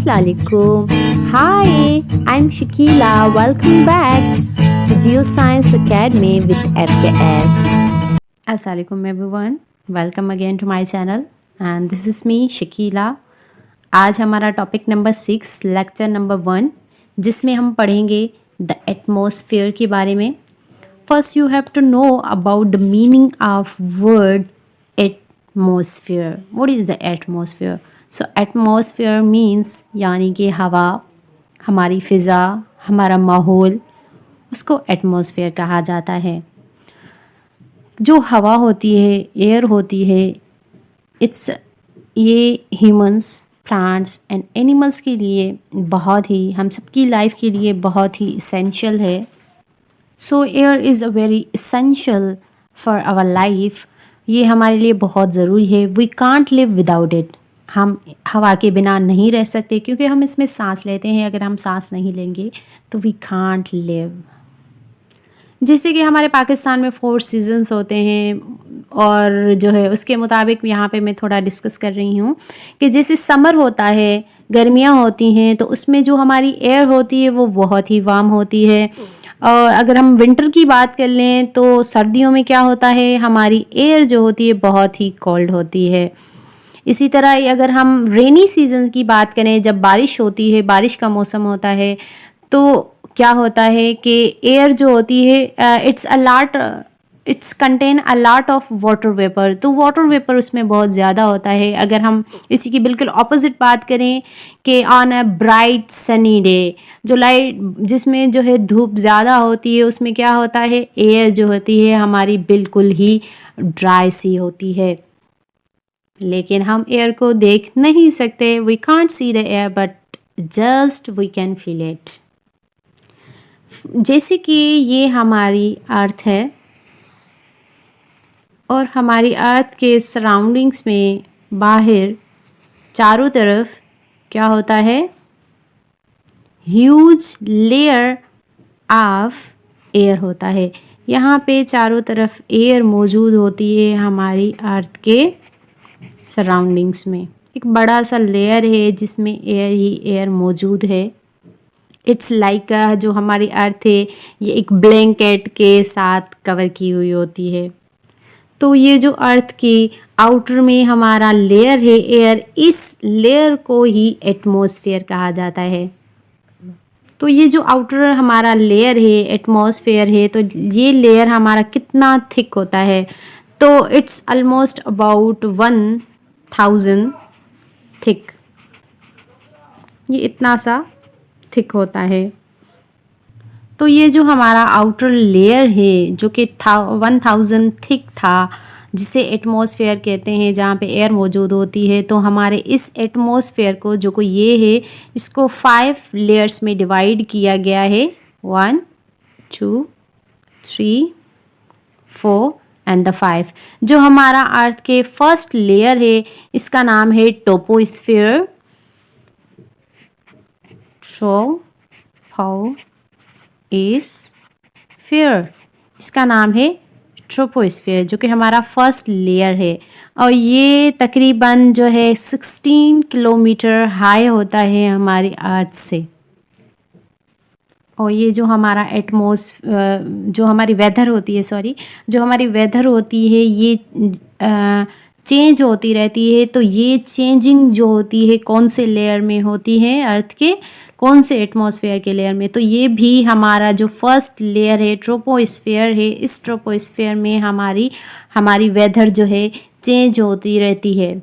Assalamualaikum. Hi, I'm Shakila. Welcome back to Geoscience Academy with FKS. Assalamualaikum everyone. Welcome again to my channel and this is me Shakila. आज हमारा topic number 6 lecture number 1 जिसमें हम पढ़ेंगे the atmosphere के बारे में. First you have to know about the meaning of word atmosphere. What is the atmosphere? So atmosphere means यानी कि हवा, हमारी फ़िज़ा, हमारा माहौल, उसको एटमॉस्फेयर कहा जाता है. जो हवा होती है, एयर होती है, ये ह्यूमंस, प्लांट्स एंड एनिमल्स के लिए बहुत ही, हम सबकी लाइफ के लिए बहुत ही इसेंशियल है. So air is a very essential for our life. ये हमारे लिए बहुत ज़रूरी है. We can't live without it. हम हवा के बिना नहीं रह सकते क्योंकि हम इसमें सांस लेते हैं. अगर हम सांस नहीं लेंगे तो वी कांट लिव. जैसे कि हमारे पाकिस्तान में 4 सीजन्स होते हैं और जो है उसके मुताबिक यहाँ पे मैं थोड़ा डिस्कस कर रही हूँ कि जैसे समर होता है, गर्मियाँ होती हैं, तो उसमें जो हमारी एयर होती है वो बहुत ही वार्म होती है. और अगर हम विंटर की बात कर लें तो सर्दियों में क्या होता है, हमारी एयर जो होती है बहुत ही कोल्ड होती है. इसी तरह अगर हम रेनी सीज़न की बात करें, जब बारिश होती है, बारिश का मौसम होता है, तो क्या होता है कि एयर जो होती है it's contain a lot of water vapour. तो वाटर वेपर उसमें बहुत ज़्यादा होता है. अगर हम इसी की बिल्कुल ऑपोजिट बात करें कि on a bright sunny day, जो लाइट जिसमें जो है धूप ज़्यादा होती है, उसमें क्या होता है, एयर जो होती है हमारी बिल्कुल ही ड्राई सी होती है. लेकिन हम एयर को देख नहीं सकते. We can't see the air but just we can feel it. जैसे कि ये हमारी अर्थ है और हमारी अर्थ के सराउंडिंग्स में बाहर चारों तरफ क्या होता है, ह्यूज लेयर ऑफ एयर होता है. यहाँ पे चारों तरफ एयर मौजूद होती है हमारी अर्थ के सराउंडिंग्स में. एक बड़ा सा लेयर है जिसमें एयर ही एयर मौजूद है. इट्स लाइक जो हमारी अर्थ है ये एक ब्लैंकेट के साथ कवर की हुई होती है. तो ये जो अर्थ के आउटर में हमारा लेयर है एयर, इस लेयर को ही एटमॉस्फेयर कहा जाता है. तो ये जो आउटर हमारा लेयर है, एटमॉस्फेयर है, तो ये लेयर हमारा कितना थिक होता है, तो इट्स ऑलमोस्ट अबाउट 1000 थिक. ये इतना सा थिक होता है. तो ये जो हमारा आउटर लेयर है जो कि 1000 थिक था, जिसे एटमॉस्फेयर कहते हैं, जहाँ पे एयर मौजूद होती है, तो हमारे इस एटमॉस्फेयर को जो को ये है इसको 5 लेयर्स में डिवाइड किया गया है. 1 2 3 4 एंड द 5. जो हमारा अर्थ के फर्स्ट लेयर है इसका नाम है ट्रोपोस्फेयर. इसका नाम है ट्रोपोस्फेयर, जो कि हमारा फर्स्ट लेयर है. और ये तकरीबन जो है 16 किलोमीटर हाई होता है हमारी अर्थ से. और ये जो हमारा जो हमारी वेदर होती है ये चेंज होती रहती है. तो ये चेंजिंग जो होती है कौन से लेयर में होती है, अर्थ के कौन से एटमॉस्फेयर के लेयर में, तो ये भी हमारा जो फर्स्ट लेयर है ट्रोपोस्फेयर है, इस ट्रोपोस्फेयर में हमारी वेदर जो है चेंज होती रहती है.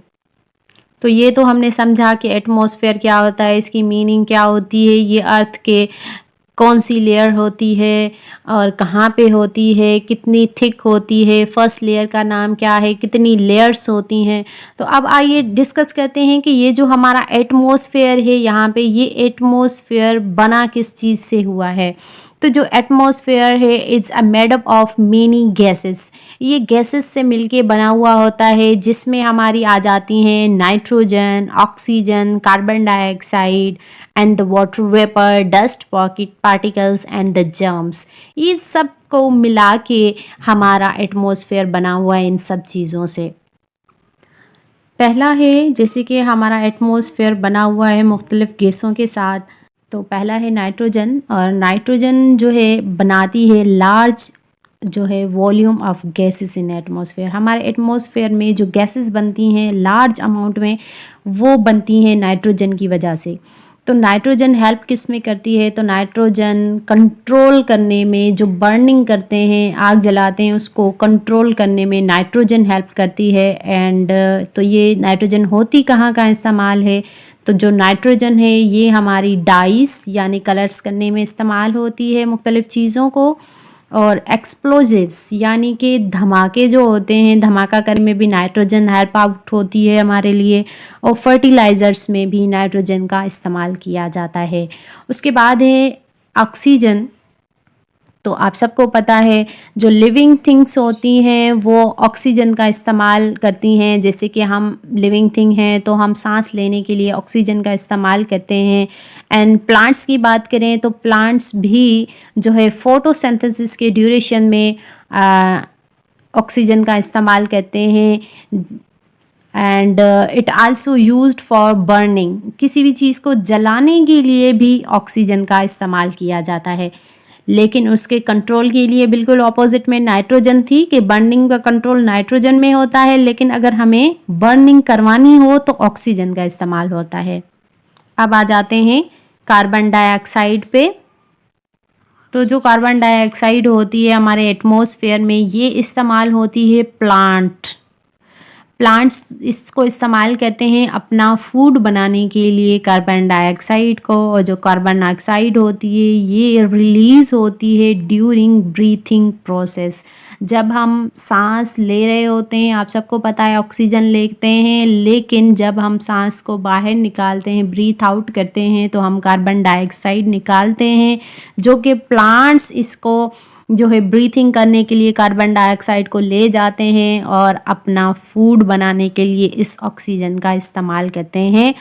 तो ये तो हमने समझा कि एटमॉस्फेयर क्या होता है, इसकी मीनिंग क्या होती है, ये अर्थ के कौन सी लेयर होती है और कहाँ पे होती है, कितनी थिक होती है, फर्स्ट लेयर का नाम क्या है, कितनी लेयर्स होती हैं. तो अब आइए डिस्कस करते हैं कि ये जो हमारा एटमॉस्फेयर है, यहाँ पे ये एटमॉस्फेयर बना किस चीज़ से हुआ है. तो जो एटमॉस्फेयर है it's a made up of many gases. ये गैसेस से मिलके बना हुआ होता है, जिसमें हमारी आ जाती हैं nitrogen, oxygen, carbon dioxide and the water vapour, dust particles and the germs. ये सब को मिला के हमारा एटमॉस्फेयर बना हुआ है इन सब चीज़ों से. पहला है जैसे कि हमारा एटमॉस्फेयर बना हुआ है मुख्तलिफ़ गैसों के साथ। तो पहला है नाइट्रोजन, और नाइट्रोजन जो है बनाती है लार्ज जो है volume of gases in atmosphere. हमारे एटमॉस्फेयर में जो गैसेस बनती हैं लार्ज अमाउंट में, वो बनती हैं नाइट्रोजन की वजह से। तो नाइट्रोजन हेल्प किस में करती है? तो नाइट्रोजन कंट्रोल करने में, जो बर्निंग करते हैं, आग जलाते हैं, उसको कंट्रोल करने में नाइट्रोजन हेल्प करती है। एंड तो ये नाइट्रोजन होती कहाँ का इस्तेमाल है? तो जो नाइट्रोजन है ये हमारी डाइस यानी कलर्स करने में इस्तेमाल होती है मुख्तलिफ़ चीज़ों को। और एक्सप्लोजिव्स यानी कि धमाके जो होते हैं, धमाका करने में भी नाइट्रोजन हेल्प आउट होती है हमारे लिए। और फर्टिलाइज़र्स में भी नाइट्रोजन का इस्तेमाल किया जाता है। उसके बाद है ऑक्सीजन। तो आप सबको पता है जो लिविंग थिंग्स होती हैं वो ऑक्सीजन का इस्तेमाल करती हैं। जैसे कि हम लिविंग थिंग हैं तो हम सांस लेने के लिए ऑक्सीजन का इस्तेमाल करते हैं। एंड प्लांट्स की बात करें तो प्लांट्स भी जो है फोटोसिंथेसिस के ड्यूरेशन में ऑक्सीजन का इस्तेमाल करते हैं। And it also used for burning, किसी भी चीज़ को जलाने के लिए भी ऑक्सीजन का इस्तेमाल किया जाता है। लेकिन उसके कंट्रोल के लिए बिल्कुल ऑपोजिट में नाइट्रोजन थी कि बर्निंग का कंट्रोल नाइट्रोजन में होता है, लेकिन अगर हमें बर्निंग करवानी हो तो ऑक्सीजन का इस्तेमाल होता है। अब आ जाते हैं कार्बन डाइऑक्साइड पे। तो जो कार्बन डाइऑक्साइड होती है हमारे एटमॉस्फेयर में, ये इस्तेमाल होती है प्लांट्स इसको इस्तेमाल करते हैं अपना फूड बनाने के लिए कार्बन डाइऑक्साइड को। और जो कार्बन डाइऑक्साइड होती है ये रिलीज़ होती है ड्यूरिंग ब्रीथिंग प्रोसेस। जब हम सांस ले रहे होते हैं, आप सबको पता है ऑक्सीजन लेते हैं, लेकिन जब हम सांस को बाहर निकालते हैं, ब्रीथ आउट करते हैं, तो हम कार्बन डाइऑक्साइड निकालते हैं, जो कि प्लांट्स इसको जो है ब्रीथिंग करने के लिए कार्बन डाइऑक्साइड को ले जाते हैं और अपना फूड बनाने के लिए इस ऑक्सीजन का इस्तेमाल करते हैं।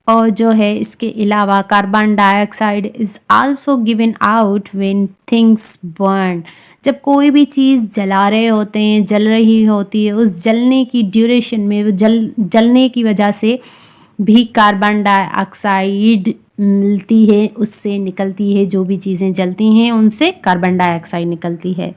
और जो है इसके अलावा carbon dioxide is also given out when things burn. जब कोई भी चीज़ जला रहे होते हैं, जल रही होती है, उस जलने की ड्यूरेशन में जलने की वजह से भी कार्बन डाइऑक्साइड मिलती है, उससे निकलती है। जो भी चीज़ें जलती हैं उनसे कार्बन डाइऑक्साइड निकलती है।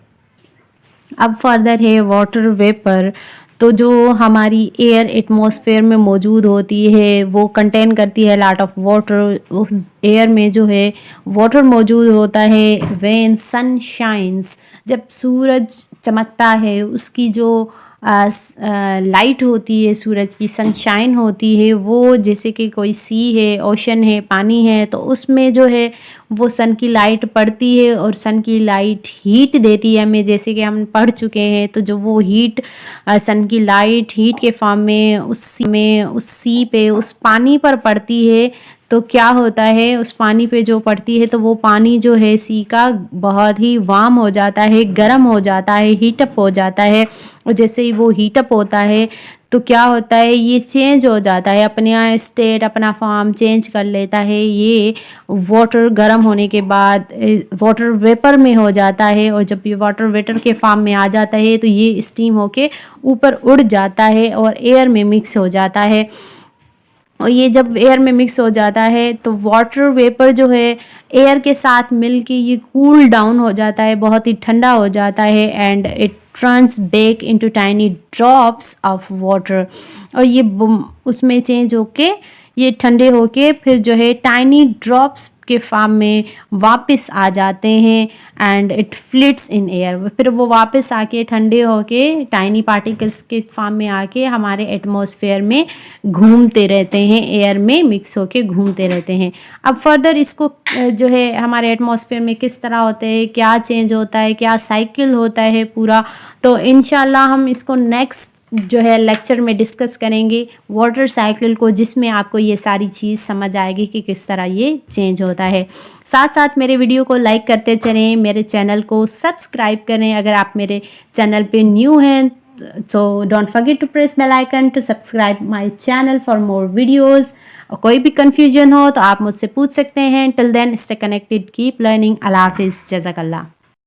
अब फर्दर है वाटर वेपर। तो जो हमारी एयर एटमॉस्फेयर में मौजूद होती है वो कंटेन करती है लॉट ऑफ वाटर। उस एयर में जो है वाटर मौजूद होता है। व्हेन सन शाइन्स, जब सूरज चमकता है, उसकी जो लाइट होती है सूरज की, सनशाइन होती है, वो जैसे कि कोई सी है, ओशन है, पानी है, तो उसमें जो है वो सन की लाइट पड़ती है और सन की लाइट हीट देती है हमें, जैसे कि हम पढ़ चुके हैं। तो जो वो हीट सन की लाइट हीट के फॉर्म में उस सी पे, उस पानी पर पड़ती है, तो क्या होता है उस पानी पे जो पड़ती है तो वो पानी जो है सी का बहुत ही वार्म हो जाता है, गर्म हो जाता है, हीटअप हो जाता है। और जैसे ही वो हीटअप होता है तो क्या होता है, ये चेंज हो जाता है, अपने यहाँ स्टेट, अपना फॉर्म चेंज कर लेता है। ये वाटर गर्म होने के बाद वाटर वेपर में हो जाता है, और जब ये वाटर वेपर के फॉर्म में आ जाता है तो ये स्टीम होके ऊपर उड़ जाता है और एयर में मिक्स हो जाता है। और ये जब एयर में मिक्स हो जाता है तो वाटर वेपर जो है एयर के साथ मिलके ये कूल डाउन हो जाता है, बहुत ही ठंडा हो जाता है। And it turns back into tiny drops of water. और ये उसमें चेंज होके, ये ठंडे होके फिर जो है टाइनी ड्रॉप्स के फॉर्म में वापस आ जाते हैं। And it fillets in air, फिर वो वापस आके ठंडे होके टाइनी पार्टिकल्स के फॉर्म में आके हमारे एटमॉस्फेयर में घूमते रहते हैं, एयर में मिक्स होके घूमते रहते हैं। अब फर्दर इसको जो है हमारे एटमॉस्फेयर में किस तरह होते हैं, क्या चेंज होता है, क्या साइकिल होता है पूरा, तो इंशाल्लाह हम इसको नेक्स्ट जो है लेक्चर में डिस्कस करेंगे वाटर साइकिल को, जिसमें आपको ये सारी चीज़ समझ आएगी कि किस तरह ये चेंज होता है। साथ साथ मेरे वीडियो को लाइक करते चलें, मेरे चैनल को सब्सक्राइब करें अगर आप मेरे चैनल पे न्यू हैं। तो don't forget to press bell icon to subscribe my channel for more videos. और कोई भी कन्फ्यूजन हो तो आप मुझसे पूछ सकते हैं। Till then stay connected, keep learning. अल्लाह हाफिज़, जज़ाकल्लाह।